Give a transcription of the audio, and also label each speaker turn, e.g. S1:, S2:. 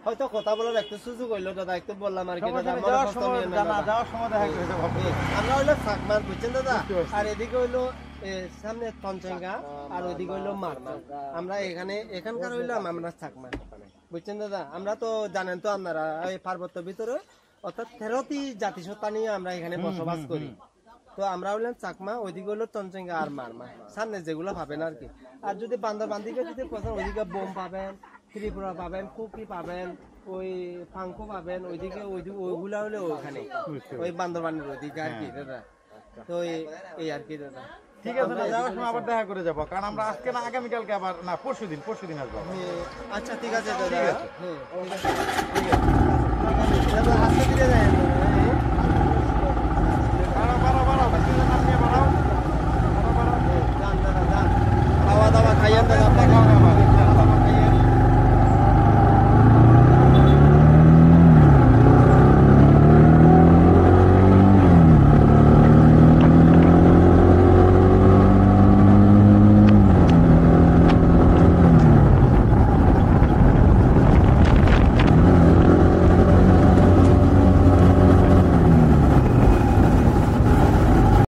S1: হয়তো কথা বলার একটা সুযোগ হইলো দাদা, একটু বললাম আর কি। আমরা হইলো চাকমার, বুঝছেন দাদা, আর এদিকে হইলো সামনে তঞ্চঙ্গা, আর ওইদিকে হইলো মারমা। আমরা এখানকার হইলাম আমরা চাকমা, বুঝছেন দাদা। আমরা তো জানেন তো আপনারা এই পার্বত্য ভিতরে অর্থাৎ 13টি জাতিসত্তা নিয়ে আমরা এখানে বসবাস করি। তো আমরা হইলাম চাকমা, ওইদিকে হলো তঞ্চঙ্গা আর মারমা, সামনে যেগুলো পাবেন আর কি। আর যদি বান্দরবান দিকে যদি পছন্দ, ওইদিকে বোম পাবেন, ত্রিপুরা পাবেন, কুকি পাবেন, ওই ফাঙ্কো পাবেন, ওইদিকে ওইগুলা হলে ওখানে ওই বান্দরবানের ওইদিকে আর কি দাদা। তো এই আর কি দাদা।
S2: ঠিক আছে, যাওয়ার সময় আবার দেখা করে যাবো, কারণ আমরা আজকে না আগামীকালকে আবার না পরশুদিন আসবো।
S1: আচ্ছা ঠিক আছে দাদা, ঠিক আছে, আজকে ফিরে যাই।